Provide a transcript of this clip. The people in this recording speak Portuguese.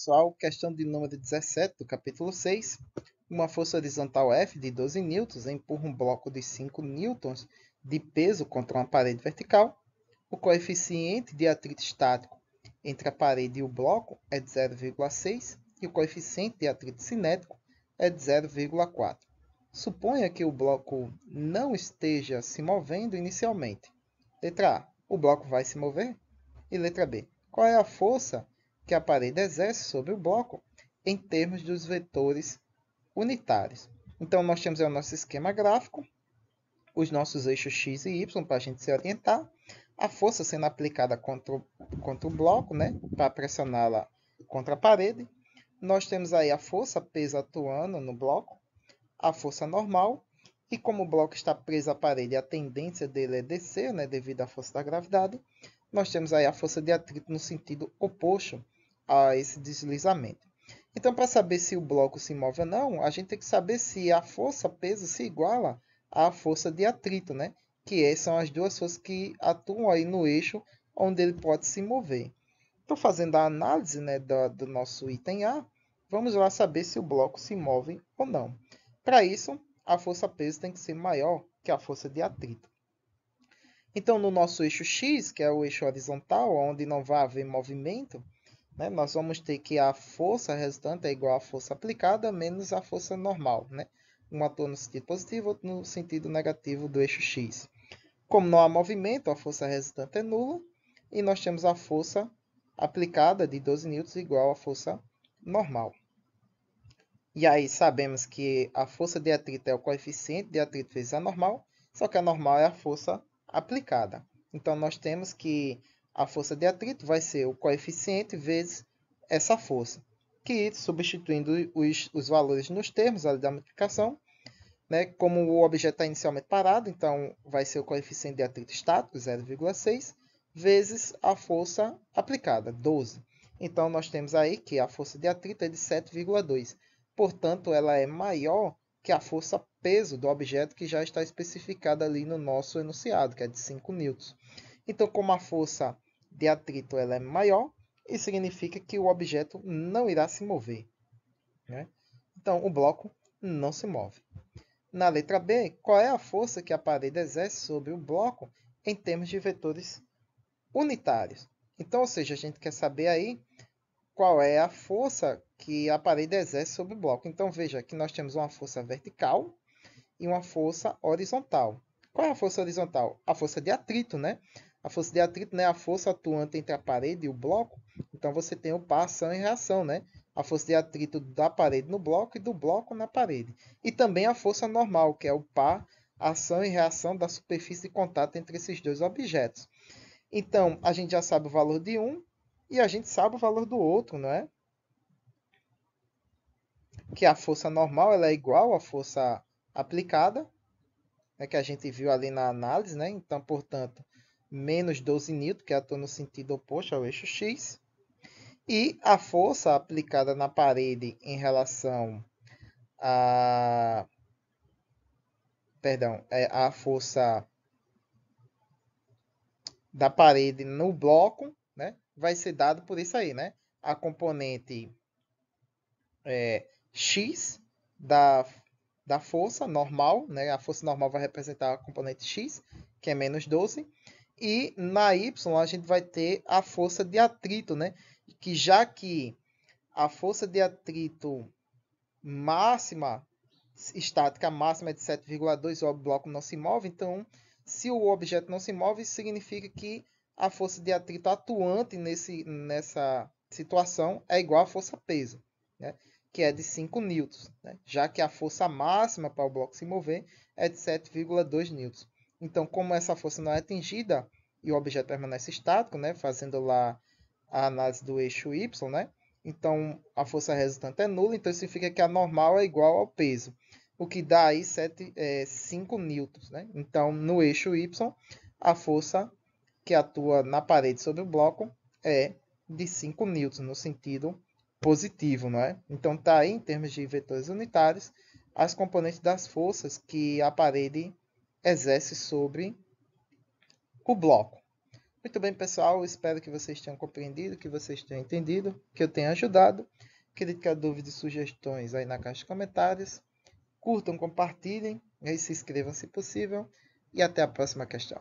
pessoal, questão de número 17 do capítulo 6. Uma força horizontal F de 12 newtons empurra um bloco de 5 newtons de peso contra uma parede vertical. O coeficiente de atrito estático entre a parede e o bloco é de 0,6 e o coeficiente de atrito cinético é de 0,4. Suponha que o bloco não esteja se movendo inicialmente. Letra A. O bloco vai se mover? E letra B. Qual é a força que a parede exerce sobre o bloco em termos dos vetores unitários? Então, nós temos o nosso esquema gráfico, os nossos eixos x e y para a gente se orientar, a força sendo aplicada contra o bloco, né, para pressioná-la contra a parede. Nós temos aí a força peso atuando no bloco, a força normal, e como o bloco está preso à parede, a tendência dele é descer, né, devido à força da gravidade. Nós temos aí a força de atrito no sentido oposto a esse deslizamento. Então, para saber se o bloco se move ou não, a gente tem que saber se a força peso se iguala à força de atrito, né? Que são as duas forças que atuam aí no eixo onde ele pode se mover. Estou fazendo a análise, né, do nosso item A. Vamos lá saber se o bloco se move ou não. Para isso, a força peso tem que ser maior que a força de atrito. Então, no nosso eixo X, que é o eixo horizontal, onde não vai haver movimento, né, nós vamos ter que a força resultante é igual à força aplicada menos a força normal. Né? Um atua no sentido positivo, outro no sentido negativo do eixo X. Como não há movimento, a força resultante é nula, e nós temos a força aplicada de 12 newtons igual à força normal. E aí sabemos que a força de atrito é o coeficiente de atrito vezes a normal, só que a normal é a força aplicada. Então, nós temos que a força de atrito vai ser o coeficiente vezes essa força, que substituindo os valores nos termos ali da multiplicação, né, como o objeto está inicialmente parado, então vai ser o coeficiente de atrito estático, 0,6, vezes a força aplicada, 12. Então, nós temos aí que a força de atrito é de 7,2. Portanto, ela é maior que a força peso do objeto que já está especificada ali no nosso enunciado, que é de 5 newtons. Então, como a força de atrito ela é maior, isso significa que o objeto não irá se mover. Né? Então, o bloco não se move. Na letra B, qual é a força que a parede exerce sobre o bloco em termos de vetores unitários? Então, ou seja, a gente quer saber aí qual é a força que a parede exerce sobre o bloco. Então, veja que nós temos uma força vertical e uma força horizontal. Qual é a força horizontal? A força de atrito, né? A força de atrito, né, é a força atuante entre a parede e o bloco. Então, você tem o par ação e reação, né? A força de atrito da parede no bloco e do bloco na parede. E também a força normal, que é o par ação e reação da superfície de contato entre esses dois objetos. Então, a gente já sabe o valor de um e a gente sabe o valor do outro, não é? Que a força normal ela é igual à força aplicada, né, que a gente viu ali na análise, né? Então, portanto, menos 12 N, que atua no sentido oposto ao eixo X. E a força aplicada na parede em relação a... Perdão, é a força da parede no bloco, né? Vai ser dado por isso aí, né? A componente X da força normal, né? A força normal vai representar a componente X, que é menos 12. E na Y a gente vai ter a força de atrito, né? Que já que a força de atrito máxima, estática máxima é de 7,2, o bloco não se move, então se o objeto não se move, isso significa que a força de atrito atuante nessa situação é igual à força peso, né? Que é de 5 newtons, né? Já que a força máxima para o bloco se mover é de 7,2 newtons. Então, como essa força não é atingida e o objeto permanece estático, né? Fazendo lá a análise do eixo Y, né? Então, a força resultante é nula, então significa que a normal é igual ao peso, o que dá aí 5 newtons. Né? Então, no eixo Y, a força que atua na parede sobre o bloco é de 5 newtons, no sentido positivo. Não é? Então, está aí, em termos de vetores unitários, as componentes das forças que a parede exerce sobre o bloco. Muito bem, pessoal. Espero que vocês tenham compreendido, que vocês tenham entendido, que eu tenha ajudado. Crítica, dúvidas e sugestões aí na caixa de comentários. Curtam, compartilhem e se inscrevam se possível. E até a próxima questão.